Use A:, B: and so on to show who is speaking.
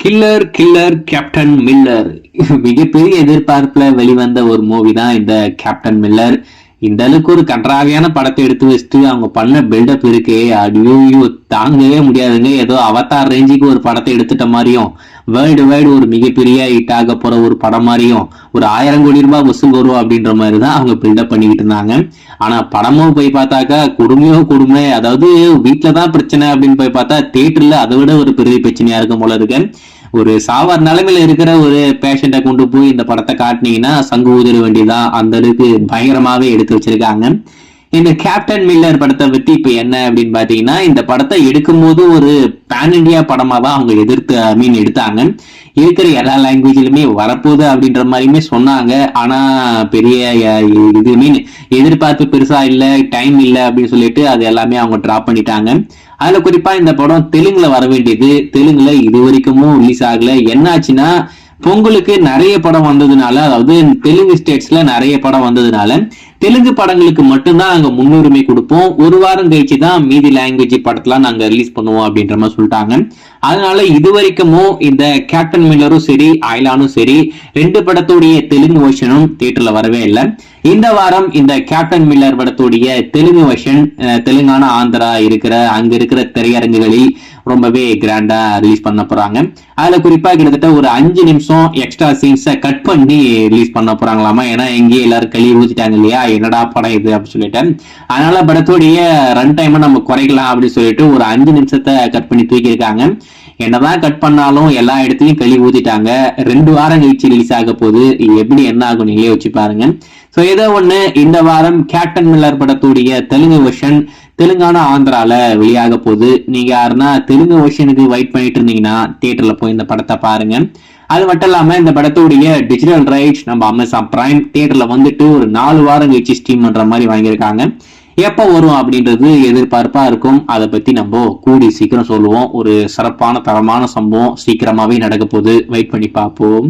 A: Killer killer captain Miller மிகப்பெரிய எதிர்பார்ப்புல வெளிவந்த ஒரு மூவி தான் இந்த கேப்டன் மில்லர். இந்த அளவுக்கு ஒரு கன்றாவியான படத்தை எடுத்து வச்சுட்டு அவங்க பண்ண பில்டப் இருக்கே, ஐயோ தாங்கவே முடியாதுங்க. ஏதோ அவதார் ரேஞ்சுக்கு ஒரு படத்தை எடுத்துட்ட மாதிரியும், வேர்ல்டு வைடு ஒரு மிகப்பெரிய ஹிட் ஆக போற ஒரு படம் மாதிரியும், ஒரு 1000 கோடி ரூபாய் வசூல் வரும் அப்படின்ற மாதிரி தான் அவங்க பில்டப் பண்ணிக்கிட்டு இருந்தாங்க. ஆனா படமும் போய் பார்த்தாக்கா கொடுமையோ கொடுமை. அதாவது வீட்டுலதான் பிரச்சனை அப்படின்னு போய் பார்த்தா தியேட்டர்ல அதை விட ஒரு பெரிய பிரச்சனையா இருக்கும் போல இருக்கு. ஒரு சாவார் நிலைமையில இருக்கிற ஒரு பேஷண்ட்டை கொண்டு போய் இந்த படத்தை காட்டினீங்கன்னா சங்கு ஊதிர வேண்டியதான். அந்த அளவுக்கு பயங்கரமாவே எடுத்து வச்சிருக்காங்க. இந்த கேப்டன் மில்லர் படத்தை பத்தி இப்ப என்ன அப்படின்னு பாத்தீங்கன்னா, இந்த படத்தை எடுக்கும் போது ஒரு பேன் இண்டியா படமா தான் அவங்க எடுத்தாங்க. இருக்கிற எல்லா லாங்குவேஜ்லயுமே வரப்போகுது அப்படின்ற மாதிரியுமே சொன்னாங்க. ஆனா பெரிய இது எதிர்பார்ப்பு பெருசா இல்ல, டைம் இல்ல அப்படின்னு சொல்லிட்டு அது எல்லாமே அவங்க டிராப் பண்ணிட்டாங்க. அதுல குறிப்பா இந்த படம் தெலுங்குல வர வேண்டியது, தெலுங்குல இது வரைக்கும் ரிலீஸ் ஆகல. என்னாச்சுன்னா பொங்கலுக்கு நிறைய படம் வந்ததுனால, அதாவது தெலுங்கு ஸ்டேட்ஸ்ல நிறைய படம் வந்ததுனால தெலுங்கு படங்களுக்கு மட்டும்தான் நாங்க முன்னுரிமை கொடுப்போம். ஒரு வாரம் கழிச்சு தான் மீதி லாங்குவேஜ் படத்தெல்லாம் நாங்க ரிலீஸ் பண்ணுவோம் அப்படின்ற மாதிரி சொல்லிட்டாங்க. அதனால இது வரைக்கும் இந்த கேப்டன் மில்லரும் சரி அயலானும் சரி ரெண்டு படத்துடைய தெலுங்கு வெர்ஷனும் தியேட்டர்ல வரவே இல்லை. இந்த வாரம் இந்த கேப்டன் மில்லர் படத்துடைய தெலுங்கு வெர்ஷன் தெலுங்கானா ஆந்திரா அங்க இருக்கிற திரையரங்குகளில் ரொம்பவே கிராண்டா ரிலீஸ் பண்ண போறாங்க. அதுல குறிப்பா கிட்டத்தட்ட ஒரு 5 நிமிஷம் எக்ஸ்ட்ரா சீன்ஸை கட் பண்ணி ரிலீஸ் பண்ண போறாங்களாமா. ஏன்னா எங்கேயே எல்லாரும் கழுவி ஊத்திட்டாங்க இல்லையா, என்னடா படம் இது அப்படின்னு சொல்லிட்டு. அதனால படத்துடைய ரன் டைமை நம்ம குறைக்கலாம் அப்படின்னு சொல்லிட்டு ஒரு 5 நிமிஷத்தை கட் பண்ணி தூக்கியிருக்காங்க. என்னதான் கட் பண்ணாலும் எல்லா இடத்துலயும் கழுவி ஊத்திட்டாங்க. 2 வாரம் கழிச்சு ரிலீஸ் ஆக போது எப்படி என்ன ஆகும் நீங்களே வச்சு பாருங்க. சோ ஏதோ ஒண்ணு இந்த வாரம் கேப்டன் மில்லர் படத்துடைய தெலுங்கு வெர்ஷன் தெலுங்கானா ஆந்திரால வெளியாக போகுது. நீங்க யாருன்னா தெலுங்கு வெர்ஷனுக்கு வெயிட் பண்ணிட்டு இருந்தீங்கன்னா தியேட்டர்ல போய் இந்த படத்தை பாருங்க. அது மட்டும் இல்லாம இந்த படத்துடைய டிஜிட்டல் ரைட்ஸ் நம்ம அமேசான் பிரைம் தியேட்டர்ல வந்துட்டு ஒரு 4 வாரம் கழிச்சு ஸ்ட்ரீம் பண்ற மாதிரி வாங்கியிருக்காங்க. எப்ப வரும் அப்படின்றது எதிர்பார்ப்பா இருக்கும். அதை பத்தி நம்ம கூடி சீக்கிரம் சொல்லுவோம். ஒரு சிறப்பான தரமான சம்பவம் சீக்கிரமாவே நடக்க போகுது, வெயிட் பண்ணி பார்ப்போம்.